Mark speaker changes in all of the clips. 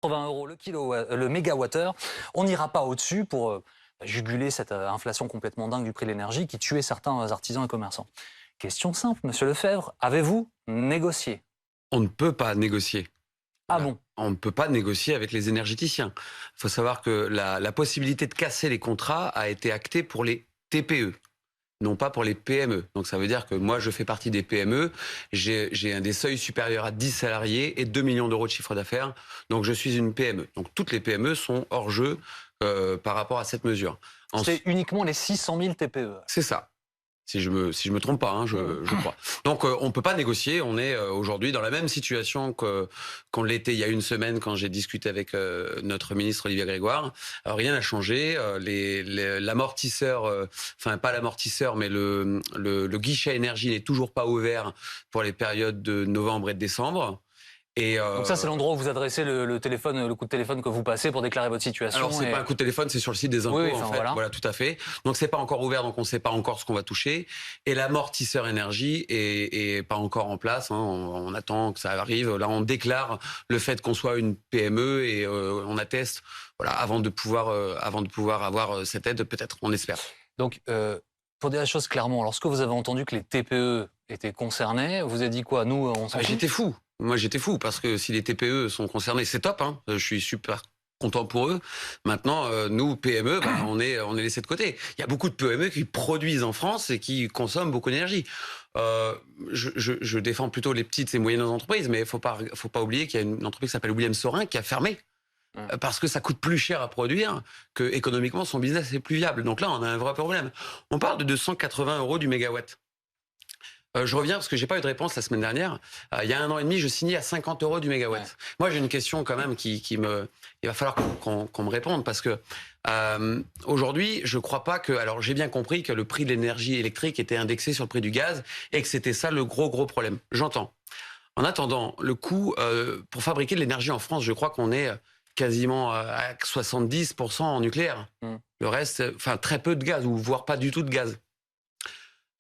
Speaker 1: 80 euros le mégawattheure. On n'ira pas au-dessus pour juguler cette inflation complètement dingue du prix de l'énergie qui tuait certains artisans et commerçants. Question simple, monsieur Lefebvre, avez-vous négocié?
Speaker 2: On ne peut pas négocier.
Speaker 1: Ah bon?
Speaker 2: On ne peut pas négocier avec les énergéticiens. Il faut savoir que la possibilité de casser les contrats a été actée pour les TPE, non pas pour les PME. Donc ça veut dire que moi, je fais partie des PME. J'ai des seuils supérieurs à 10 salariés et 2 millions d'euros de chiffre d'affaires. Donc je suis une PME. Donc toutes les PME sont hors jeu par rapport à cette mesure.
Speaker 1: C'est uniquement les 600 000 TPE.
Speaker 2: C'est ça. Si je me trompe pas, je crois. Donc on peut pas négocier. On est aujourd'hui dans la même situation qu'on l'était il y a une semaine quand j'ai discuté avec notre ministre Olivier Grégoire. Alors, rien n'a changé. L'amortisseur, enfin pas l'amortisseur, mais le guichet énergie n'est toujours pas ouvert pour les périodes de novembre et de décembre.
Speaker 1: Donc ça, c'est l'endroit où vous adressez le téléphone, le coup de téléphone que vous passez pour déclarer votre situation.
Speaker 2: Alors c'est pas un coup de téléphone, c'est sur le site des impôts,
Speaker 1: oui,
Speaker 2: en fait. Voilà, tout à fait. Donc c'est pas encore ouvert, donc on sait pas encore ce qu'on va toucher. Et l'amortisseur énergie est pas encore en place. On attend que ça arrive. Là, on déclare le fait qu'on soit une PME et on atteste, voilà, avant de pouvoir avoir cette aide, peut-être, on espère.
Speaker 1: Donc pour dire la chose clairement, lorsque vous avez entendu que les TPE étaient concernés, vous avez dit quoi? Nous, on s'en fout.
Speaker 2: J'étais fou. Moi, j'étais fou parce que si les TPE sont concernés, c'est top. Je suis super content pour eux. Maintenant, nous, PME, on est laissés de côté. Il y a beaucoup de PME qui produisent en France et qui consomment beaucoup d'énergie. Je défends plutôt les petites et moyennes entreprises, mais faut pas oublier qu'il y a une entreprise qui s'appelle William Sorin qui a fermé. Parce que ça coûte plus cher à produire que économiquement son business est plus viable. Donc là, on a un vrai problème. On parle de 280 euros du mégawatt. Je reviens parce que j'ai pas eu de réponse la semaine dernière. Il y a 1 an et demi, je signais à 50 euros du mégawatt. Ouais. Moi, j'ai une question quand même il va falloir qu'on me réponde parce que aujourd'hui, je crois pas que. Alors, j'ai bien compris que le prix de l'énergie électrique était indexé sur le prix du gaz et que c'était ça le gros problème. J'entends. En attendant, le coût pour fabriquer de l'énergie en France, je crois qu'on est quasiment à 70% en nucléaire. Le reste, enfin très peu de gaz ou voire pas du tout de gaz.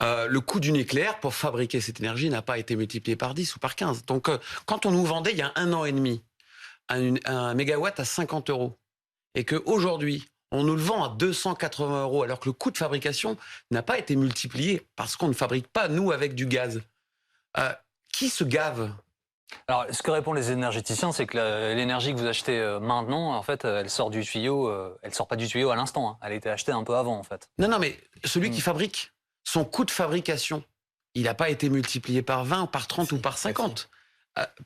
Speaker 2: Le coût du nucléaire pour fabriquer cette énergie n'a pas été multiplié par 10 ou par 15. Donc, quand on nous vendait il y a 1 an et demi un mégawatt à 50 euros et qu'aujourd'hui, on nous le vend à 280 euros alors que le coût de fabrication n'a pas été multiplié parce qu'on ne fabrique pas, nous, avec du gaz, qui se gave?
Speaker 1: Alors, ce que répondent les énergéticiens, c'est que l'énergie que vous achetez maintenant, en fait, elle sort du tuyau. Elle sort pas du tuyau à l'instant. Elle a été achetée un peu avant, en fait.
Speaker 2: Non, mais celui qui fabrique, son coût de fabrication, il n'a pas été multiplié par 20, par 30 ou par 50.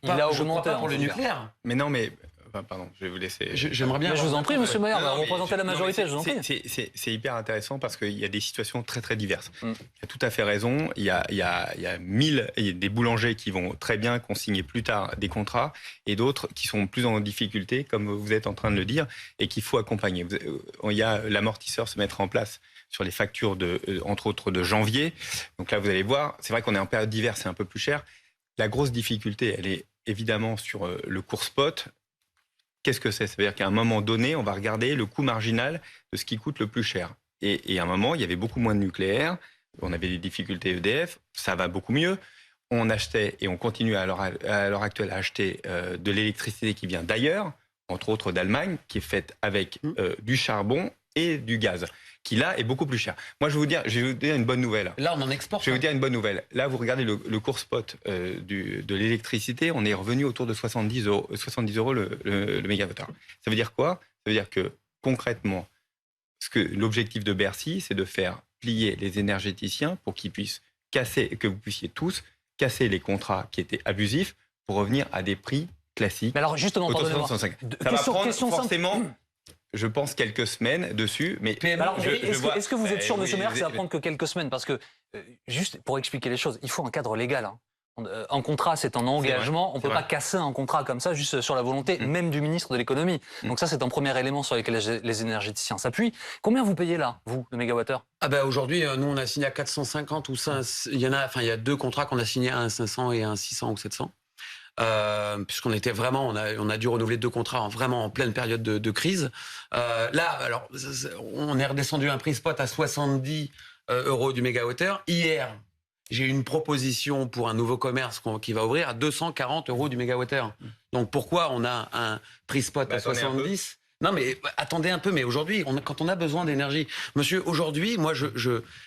Speaker 1: Il a augmenté
Speaker 2: pour le nucléaire.
Speaker 3: Mais non, mais... Enfin, pardon, je vais vous laisser...
Speaker 2: J'aimerais bien...
Speaker 1: Mais je vous en prie, monsieur Maillard, vous représentez la majorité, je vous en prie.
Speaker 3: C'est hyper intéressant parce qu'il y a des situations très, très diverses. Il a tout à fait raison. Il y a des boulangers qui vont très bien, qui ont signé plus tard des contrats, et d'autres qui sont plus en difficulté, comme vous êtes en train de le dire, et qu'il faut accompagner. Il y a l'amortisseur se mettre en place sur les factures, entre autres, de janvier. Donc là, vous allez voir, c'est vrai qu'on est en période d'hiver, c'est un peu plus cher. La grosse difficulté, elle est évidemment sur le cours spot. Qu'est-ce que c'est? Ça veut dire qu'à un moment donné, on va regarder le coût marginal de ce qui coûte le plus cher. Et à un moment, il y avait beaucoup moins de nucléaire, on avait des difficultés EDF, ça va beaucoup mieux. On achetait, et on continue à l'heure actuelle à acheter de l'électricité qui vient d'ailleurs, entre autres d'Allemagne, qui est faite avec du charbon et du gaz, qui là est beaucoup plus cher. Moi, je vais vous dire une bonne nouvelle.
Speaker 2: Là, on en exporte.
Speaker 3: Je vais vous dire une bonne nouvelle. Là, vous regardez le cours spot de l'électricité, on est revenu autour de 70 euros le mégawattheure. Ça veut dire quoi? Ça veut dire que concrètement, l'objectif de Bercy, c'est de faire plier les énergéticiens pour qu'ils puissent que vous puissiez tous casser les contrats qui étaient abusifs pour revenir à des prix classiques.
Speaker 1: Mais alors justement, pardonnez-moi.
Speaker 3: Ça va prendre forcément... Je pense quelques semaines dessus, mais
Speaker 1: est-ce que vous êtes sûr, monsieur Maire, que ça va prendre que quelques semaines? Parce que, juste pour expliquer les choses, il faut un cadre légal. Un contrat, c'est un engagement. On ne peut pas casser un contrat comme ça, juste sur la volonté même du ministre de l'économie. Donc ça, c'est un premier élément sur lequel les énergéticiens s'appuient. Combien vous payez là, vous, le mégawattheure?
Speaker 2: Aujourd'hui, nous, on a signé à 450 ou 500. Il y a 2 contrats qu'on a signés, un à 500 et un à 600 ou 700. Puisqu'on était vraiment, on a dû renouveler 2 contrats vraiment en pleine période de crise. Là, alors, on est redescendu à un prix spot à 70 euros du mégawattheure. Hier, j'ai une proposition pour un nouveau commerce qui va ouvrir à 240 € du mégawattheure. Donc pourquoi on a un prix spot à 70 ? Non mais attendez un peu, mais aujourd'hui, quand on a besoin d'énergie, monsieur, aujourd'hui, moi, je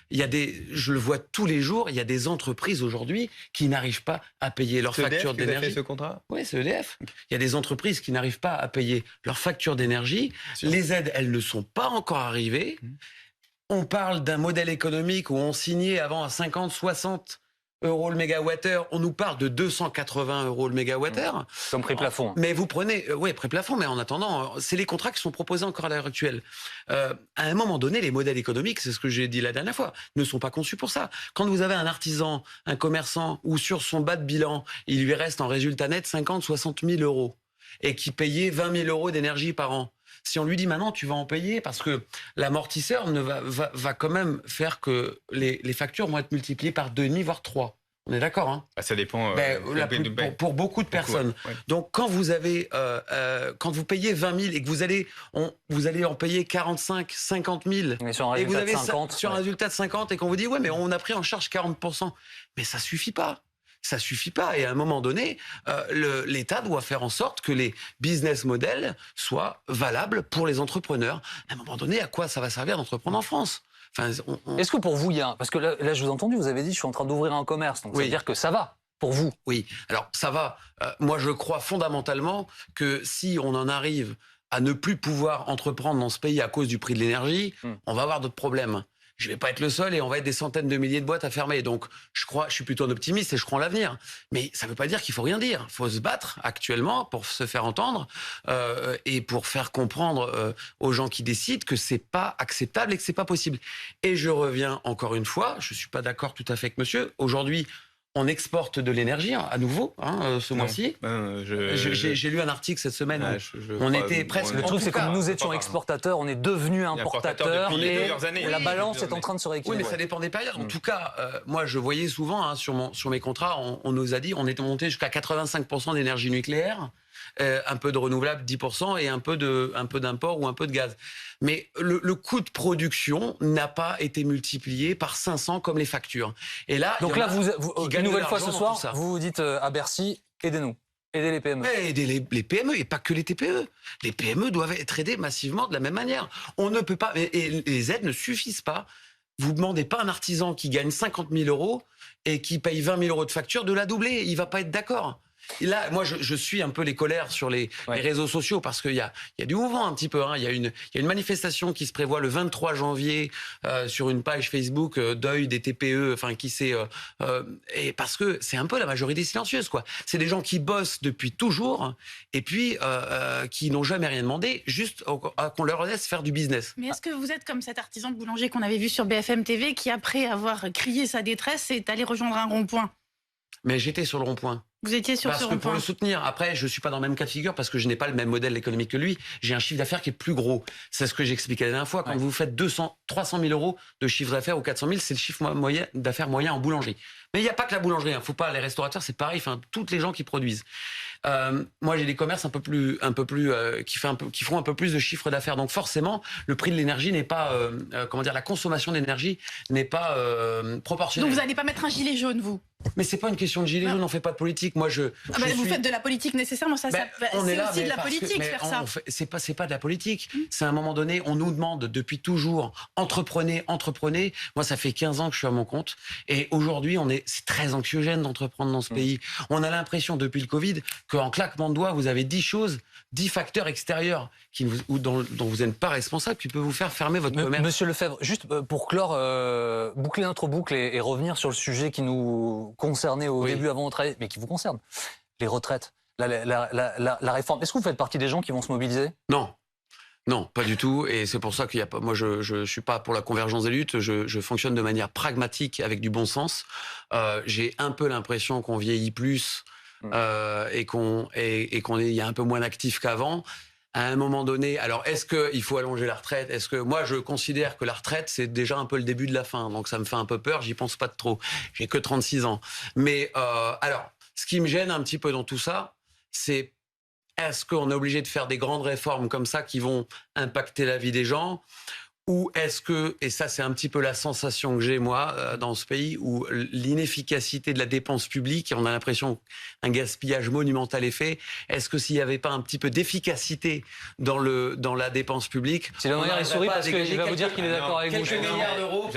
Speaker 2: le vois tous les jours, il y a des entreprises aujourd'hui qui n'arrivent pas à payer leurs factures d'énergie.
Speaker 3: Vous avez fait ce contrat ?
Speaker 2: Oui, c'est EDF. Il y a des entreprises qui n'arrivent pas à payer leurs factures d'énergie. Les aides, elles ne sont pas encore arrivées. On parle d'un modèle économique où on signait avant à 50, 60 € le mégawattheure, on nous parle de 280 € le mégawattheure.
Speaker 1: Comme prix plafond.
Speaker 2: Mais vous prenez, oui, prix plafond, mais en attendant, c'est les contrats qui sont proposés encore à l'heure actuelle. À un moment donné, les modèles économiques, c'est ce que j'ai dit la dernière fois, ne sont pas conçus pour ça. Quand vous avez un artisan, un commerçant, où sur son bas de bilan, il lui reste en résultat net 50, 60 000 € et qui payait 20 000 € d'énergie par an. Si on lui dit maintenant tu vas en payer parce que l'amortisseur va quand même faire que les factures vont être multipliées par 2,5 voire 3. On est d'accord, hein ?
Speaker 3: Ça dépend.
Speaker 2: Pour beaucoup de personnes.
Speaker 3: Ouais.
Speaker 2: Donc quand vous avez, quand vous payez 20 000 et que vous allez en payer 45, 50 000
Speaker 1: et vous avez 50,
Speaker 2: sur un résultat de 50 et qu'on vous dit ouais mais on a pris en charge 40%, mais ça suffit pas. Ça suffit pas. Et à un moment donné, l'État doit faire en sorte que les business models soient valables pour les entrepreneurs. À un moment donné, à quoi ça va servir d'entreprendre en France ? Enfin,
Speaker 1: Est-ce que pour vous, il y a parce que là, je vous ai entendu, vous avez dit, je suis en train d'ouvrir un commerce, donc ça veut dire que ça va pour vous.
Speaker 2: Oui, alors ça va. Moi, je crois fondamentalement que si on en arrive à ne plus pouvoir entreprendre dans ce pays à cause du prix de l'énergie, on va avoir d'autres problèmes. Je vais pas être le seul et on va être des centaines de milliers de boîtes à fermer. Donc, je suis plutôt un optimiste et je crois en l'avenir. Mais ça veut pas dire qu'il faut rien dire. Il faut se battre actuellement pour se faire entendre et pour faire comprendre aux gens qui décident que c'est pas acceptable et que c'est pas possible. Et je reviens encore une fois, je suis pas d'accord tout à fait avec monsieur. Aujourd'hui, on exporte de l'énergie à nouveau ce mois-ci. J'ai lu un article cette semaine. On était presque.
Speaker 1: Le truc, c'est que nous étions exportateurs, on est devenus importateurs et la balance est en train de se rééquilibrer.
Speaker 2: Oui, mais ça dépend des périodes. En tout cas, moi, je voyais souvent sur mes contrats, on nous a dit, on était monté jusqu'à 85% d'énergie nucléaire. Un peu de renouvelable 10% et un peu d'import ou un peu de gaz. Mais le coût de production n'a pas été multiplié par 500 comme les factures. Et là,
Speaker 1: donc là, une nouvelle fois ce soir, vous vous dites à Bercy, aidez-nous. Aidez les PME.
Speaker 2: Aider les PME et pas que les TPE. Les PME doivent être aidées massivement de la même manière. On ne peut pas, et les aides ne suffisent pas. Vous demandez pas à un artisan qui gagne 50 000 € et qui paye 20 000 € de facture de la doubler. Il va pas être d'accord. Et là, moi, je suis un peu les colères sur les réseaux sociaux parce qu'il y a du mouvement un petit peu. Il y a une manifestation qui se prévoit le 23 janvier sur une page Facebook deuil des TPE. Enfin, et parce que c'est un peu la majorité silencieuse, quoi. C'est des gens qui bossent depuis toujours et puis qui n'ont jamais rien demandé, juste qu'on leur laisse faire du business.
Speaker 4: Mais est-ce que vous êtes comme cet artisan boulanger qu'on avait vu sur BFM TV qui, après avoir crié sa détresse, est allé rejoindre un rond-point ?
Speaker 2: Mais j'étais sur le rond-point.
Speaker 4: Vous étiez sur ce rond-point.
Speaker 2: Pour le soutenir. Après, je suis pas dans le même cas de figure parce que je n'ai pas le même modèle économique que lui. J'ai un chiffre d'affaires qui est plus gros. C'est ce que j'expliquais la dernière fois. Quand vous faites 300 000 € de chiffre d'affaires ou 400 000, c'est le chiffre d'affaires moyen en boulangerie. Mais il n'y a pas que la boulangerie. Faut pas, les restaurateurs, c'est pareil. Enfin, toutes les gens qui produisent. Moi, j'ai des commerces qui font un peu plus de chiffre d'affaires. Donc, forcément, le prix de l'énergie n'est pas, la consommation d'énergie n'est pas proportionnelle.
Speaker 4: Donc, vous n'allez pas mettre un gilet jaune, vous ?
Speaker 2: Mais c'est pas une question de gilet jaune, on fait pas de politique. Moi,
Speaker 4: vous faites de la politique nécessairement, c'est aussi de la politique faire ça.
Speaker 2: C'est pas de la politique. C'est à un moment donné, on nous demande depuis toujours entreprenez. Moi, ça fait 15 ans que je suis à mon compte et aujourd'hui, c'est très anxiogène d'entreprendre dans ce pays. On a l'impression depuis le Covid qu'en claquement de doigts, vous avez 10 facteurs extérieurs dont vous n'êtes pas responsable, qui peuvent vous faire fermer votre commerce.
Speaker 1: Monsieur Lefebvre, juste pour clore, boucler notre boucle et revenir sur le sujet qui nous concernait au début avant de travailler, mais qui vous concerne, les retraites, la réforme. Est-ce que vous faites partie des gens qui vont se mobiliser ?
Speaker 2: Non, pas du tout. Et c'est pour ça qu'il y a pas. Moi, je suis pas pour la convergence des luttes. Je fonctionne de manière pragmatique, avec du bon sens. J'ai un peu l'impression qu'on vieillit plus et il y a un peu moins d'actifs qu'avant. À un moment donné, alors est-ce qu'il faut allonger la retraite ? Est-ce que moi je considère que la retraite c'est déjà un peu le début de la fin, donc ça me fait un peu peur. J'y pense pas de trop. J'ai que 36 ans. Mais alors, ce qui me gêne un petit peu dans tout ça, c'est est-ce qu'on est obligé de faire des grandes réformes comme ça qui vont impacter la vie des gens ? Ou est-ce que, et ça c'est un petit peu la sensation que j'ai moi dans ce pays, où l'inefficacité de la dépense publique, on a l'impression qu'un gaspillage monumental est fait, est-ce que s'il n'y avait pas un petit peu d'efficacité dans la dépense publique,
Speaker 1: Sylvain Maillard, il sourit parce qu'il va vous dire qu'il est d'accord avec vous.
Speaker 2: Quelques milliards d'euros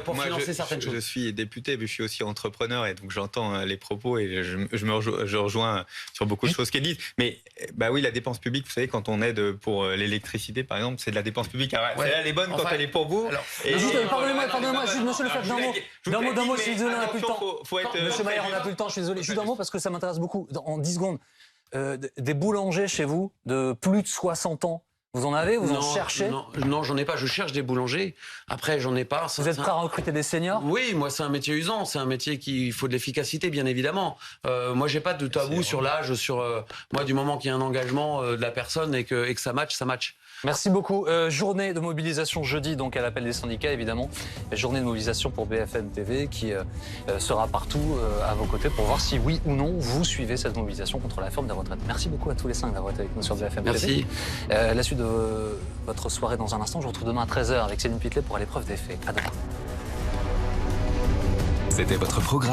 Speaker 2: pour financer certaines choses.
Speaker 3: Je suis député, mais je suis aussi entrepreneur et donc j'entends les propos et je rejoins sur beaucoup de choses qui est dites. Mais bah oui, la dépense publique, vous savez, quand on aide pour l'électricité par exemple, c'est de la dépense publique. Elle est bonne quand elle est pour vous.
Speaker 1: Pardonnez-moi, juste monsieur Lefebvre, d'un mot, je suis désolé, on n'a plus le temps. Monsieur Maillard, on n'a plus le temps, je suis désolé. Juste d'un mot parce que ça m'intéresse beaucoup. En 10 secondes, des boulangers chez vous de plus de 60 ans, vous en avez? Vous en cherchez?
Speaker 2: Non, j'en ai pas. Je cherche des boulangers. Après, j'en ai pas.
Speaker 1: Vous êtes prêt à recruter des seniors?
Speaker 2: Oui, moi, c'est un métier usant. C'est un métier qui faut de l'efficacité, bien évidemment. Moi, j'ai pas de tabou sur l'âge. Moi, du moment qu'il y a un engagement de la personne et que ça match, ça match.
Speaker 1: Merci beaucoup. Journée de mobilisation jeudi, donc à l'appel des syndicats, évidemment. Journée de mobilisation pour BFM TV qui sera partout à vos côtés pour voir si, oui ou non, vous suivez cette mobilisation contre la réforme des retraites. Merci beaucoup à tous les 5 d'avoir été avec nous sur BFM TV.
Speaker 2: Merci.
Speaker 1: La suite de votre soirée dans un instant. Je vous retrouve demain à 13h avec Céline Pitlet pour l'épreuve des faits. À demain.
Speaker 5: C'était votre programme.